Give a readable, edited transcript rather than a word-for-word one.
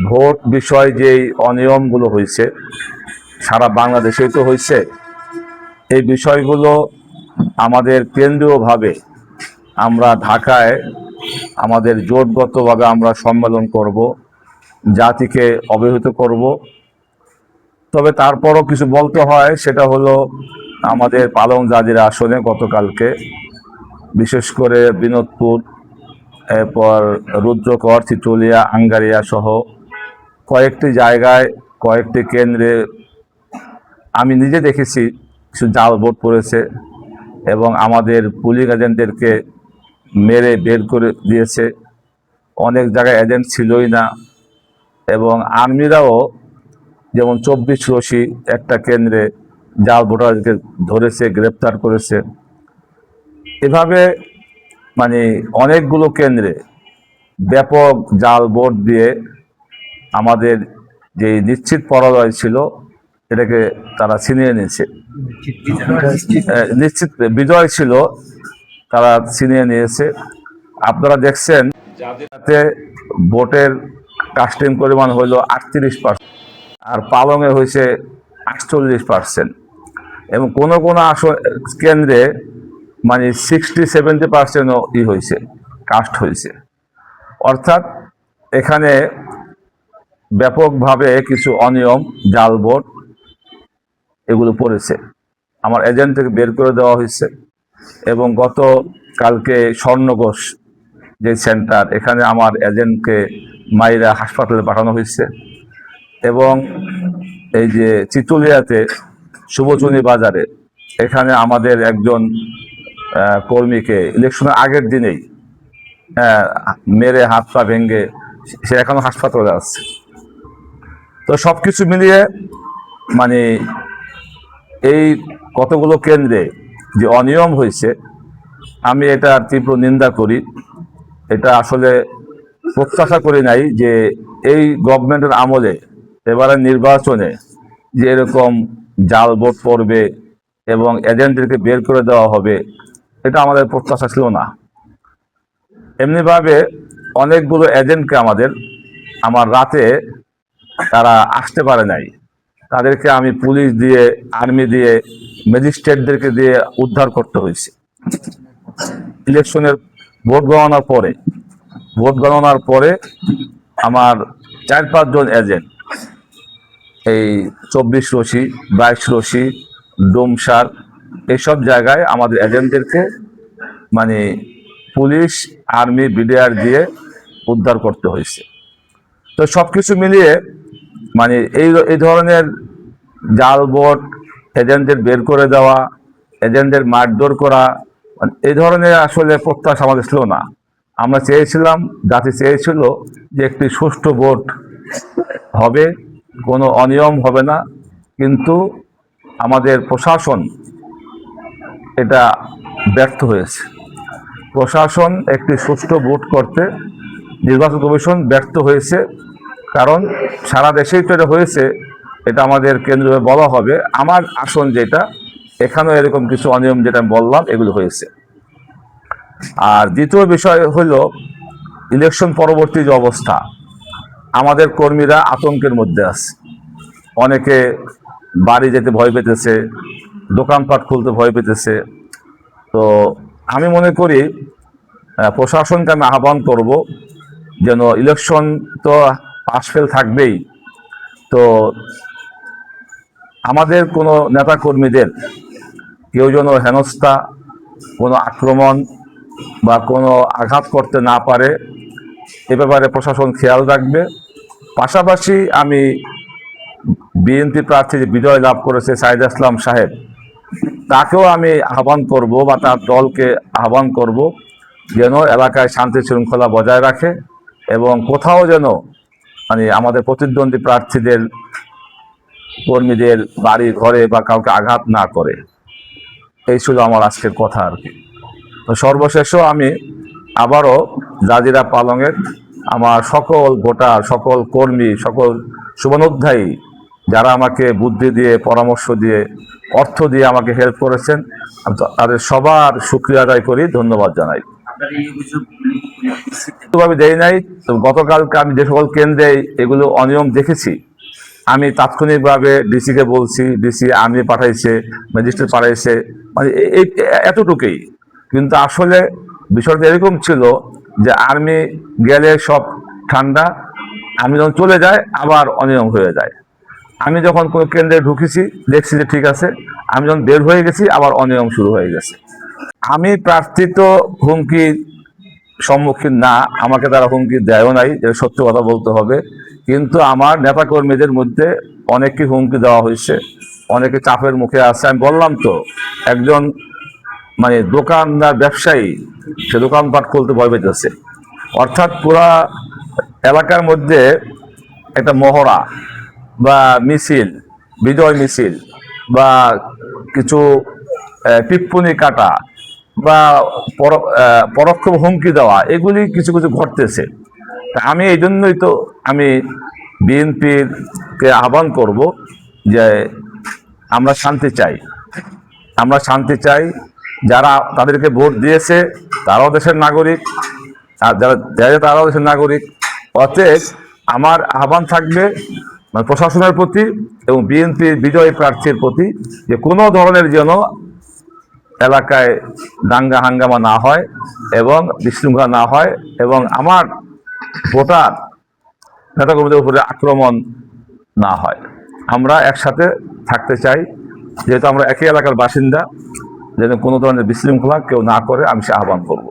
Vote বিষয় যেই অনিয়মগুলো হয়েছে সারা বাংলাদেশেই তো হয়েছে, এই বিষয়গুলো আমাদের কেন্দ্রীয়ভাবে আমরা ঢাকায় আমাদের জোটগতভাবে আমরা সম্মেলন করব, জাতিকে অবহিত করব। তবে তারপরও কিছু বলতে হয়, সেটা হলো আমাদের পালং জাজিরা আসনে গতকালকে বিশেষ করে বিনোদপুর, এরপর রুদ্রকর, চিচুলিয়া, আঙ্গারিয়া সহ কয়েকটি জায়গায় কয়েকটি কেন্দ্রে আমি নিজে দেখেছি কিছু জাল ভোট পড়েছে এবং আমাদের পুলিং এজেন্টদেরকে মেরে বের করে দিয়েছে। অনেক জায়গায় এজেন্ট ছিলই না এবং আর্মিরাও যেমন 24 রশি একটা কেন্দ্রে জাল ভোটারকে ধরেছে, গ্রেপ্তার করেছে। এভাবে মানে অনেকগুলো কেন্দ্রে ব্যাপক জাল ভোট দিয়ে আমাদের যে নিশ্চিত পরাজয় ছিল এটাকে তারা ছিনিয়ে নিয়েছে। নিশ্চিত বিজয় ছিল তারা ছিনিয়ে নিয়েছে। আপনারা দেখছেন যাতে ভোটের কাস্টিং পরিমাণ হইল 38%, আর পালংয়ে হয়েছে 48%, এবং কোনো কোনো আসন কেন্দ্রে মানে 60-70% হয়েছে, কাস্ট হয়েছে। অর্থাৎ এখানে ব্যাপকভাবে কিছু অনিয়ম, জাল ভোট এগুলো পড়েছে। আমার এজেন্ট থেকে বের করে দেওয়া হয়েছে এবং গত কালকে স্বর্ণঘোষ যে সেন্টার, এখানে আমার এজেন্টকে মাইরা হাসপাতালে পাঠানো হয়েছে। এবং এই যে চিচুলিয়াতে শুভচুনি বাজারে, এখানে আমাদের একজন কর্মীকে ইলেকশনের আগের দিনেই মেরে হাত পা ভেঙে সে এখনো হাসপাতালে আছে। তো সবকিছু মিলিয়ে মানে এই কতগুলো কেন্দ্রে যে অনিয়ম হয়েছে আমি এটা তীব্র নিন্দা করি। এটা আসলে প্রত্যাশা করি নাই যে এই গভর্নমেন্টের আমলে এবারে নির্বাচনে যে এরকম জাল ভোট পড়বে এবং এজেন্টদেরকে বের করে দেওয়া হবে, এটা আমাদের প্রত্যাশা ছিল না। এমনিভাবে অনেকগুলো এজেন্টকে আমার রাতে তারা আসতে পারে নাই, তাদেরকে আমি পুলিশ দিয়ে, আর্মি দিয়ে, ম্যাজিস্ট্রেটদেরকে দিয়ে উদ্ধার করতে হয়েছে। ইলেকশনের ভোট গণনার পরে আমার 4-5 জন এজেন্ট এই 24 রশি, 22 রশি, ডোমসার এইসব জায়গায় আমাদের এজেন্টদেরকে মানে পুলিশ, আর্মি, বিডিআর দিয়ে উদ্ধার করতে হয়েছে। তো সবকিছু মিলিয়ে মানে এই ধরনের জাল ভোট, এজেন্টদের বের করে দেওয়া, এজেন্টদের মারধর করা, এই ধরনের আসলে প্রত্যাশা আমাদের ছিল না। আমরা চেয়েছিলাম, জাতি চেয়েছিল যে একটি সুষ্ঠু ভোট হবে, কোনো অনিয়ম হবে না। কিন্তু আমাদের প্রশাসন এটা ব্যর্থ হয়েছে। প্রশাসন একটি সুষ্ঠু ভোট করতে, নির্বাচন কমিশন ব্যর্থ হয়েছে। কারণ সারা দেশেই তো এটা হয়েছে, এটা আমাদের কেন্দ্রে বলা হবে। আমার আসন যেটা, এখানেও এরকম কিছু অনিয়ম যেটা আমি বললাম এগুলো হয়েছে। আর দ্বিতীয় বিষয় হলো ইলেকশন পরবর্তী যে অবস্থা, আমাদের কর্মীরা আতঙ্কের মধ্যে আছে। অনেকে বাড়ি যেতে ভয় পেতেছে, দোকানপাট খুলতে ভয় পেতেছে। তো আমি মনে করি প্রশাসনকে আমি আহ্বান করব যেন ইলেকশন তো পাস ফেল থাকবেই, তো আমাদের কোনো নেতা কর্মীদের কেউ যেন হেনস্থা, কোনো আক্রমণ বা কোনো আঘাত করতে না পারে, এ ব্যাপারে প্রশাসন খেয়াল রাখবে। পাশাপাশি আমি বিএনপি প্রার্থী যে বিজয় লাভ করেছে সাইদ ইসলাম সাহেব, তাকেও আমি আহ্বান করব বা তার দলকে আহ্বান করব যেন এলাকায় শান্তি শৃঙ্খলা বজায় রাখে এবং কোথাও যেন মানে আমাদের প্রতিদ্বন্দ্বী প্রার্থীদের, কর্মীদের বাড়ি ঘরে বা কাউকে আঘাত না করে। এই ছিল আমার আজকের কথা আর কি। তো সর্বশেষও আমি আবারও জাজিরা পালংয়ের আমার সকল ভোটার, সকল কর্মী, সকল শুভানুধ্যায়ী যারা আমাকে বুদ্ধি দিয়ে, পরামর্শ দিয়ে, অর্থ দিয়ে আমাকে হেল্প করেছেন, তাদের সবার শুকরিয়া আদায় করি, ধন্যবাদ জানাই। ভাবে দেই নাই। তো গতকালকে আমি যে সকল কেন্দ্রে এগুলো অনিয়ম দেখেছি, আমি তাৎক্ষণিকভাবে ডিসিকে বলছি, ডিসি আর্মি পাঠাইছে, ম্যাজিস্ট্রেট পাঠাইছে, মানে এই এতটুকুই। কিন্তু আসলে বিষয়টা এরকম ছিল যে আর্মি গেলে সব ঠান্ডা, আমি যখন চলে যায় আবার অনিয়ম হয়ে যায়। আমি যখন কোনো কেন্দ্রে ঢুকেছি দেখছি যে ঠিক আছে, আমি যখন বের হয়ে গেছি আবার অনিয়ম শুরু হয়ে গেছে। আমি প্রার্থী তো হুমকির সম্মুখীন না, আমাকে তারা হুমকি দেয়ও নাই, এটা সত্য কথা বলতে হবে। কিন্তু আমার নেতাকর্মীদের মধ্যে অনেককে হুমকি দেওয়া হয়েছে, অনেকে চাপের মুখে আছে। আমি বললাম তো, একজন মানে দোকানদার ব্যবসায়ী, সে দোকানপাট খুলতে ভয় পেতেছে। অর্থাৎ পুরা এলাকার মধ্যে একটা মহড়া বা মিছিল, বিজয় মিছিল বা কিছু টিপ্পনি কাটা বা পরোক্ষ হুমকি দেওয়া, এগুলি কিছু কিছু ঘটতেছে। তা আমি এই জন্যই তো আমি বিএনপির কে আহ্বান করব যে আমরা শান্তি চাই, আমরা শান্তি চাই। যারা তাদেরকে ভোট দিয়েছে তারাও দেশের নাগরিক, আর যারা যারা তারাও দেশের নাগরিক। অতএব আমার আহ্বান থাকবে মানে প্রশাসনের প্রতি এবং বিএনপির বিজয়ী প্রার্থীর প্রতি, যে কোনো ধরনের যেন এলাকায় দাঙ্গা হাঙ্গামা না হয় এবং বিশৃঙ্খলা না হয়, এবং আমার ভোটার নেতাকর্মীদের উপরে আক্রমণ না হয়। আমরা একসাথে থাকতে চাই, যেহেতু আমরা একই এলাকার বাসিন্দা, যেন কোনো ধরনের বিশৃঙ্খলা কেউ না করে, আমি সে আহ্বান করব।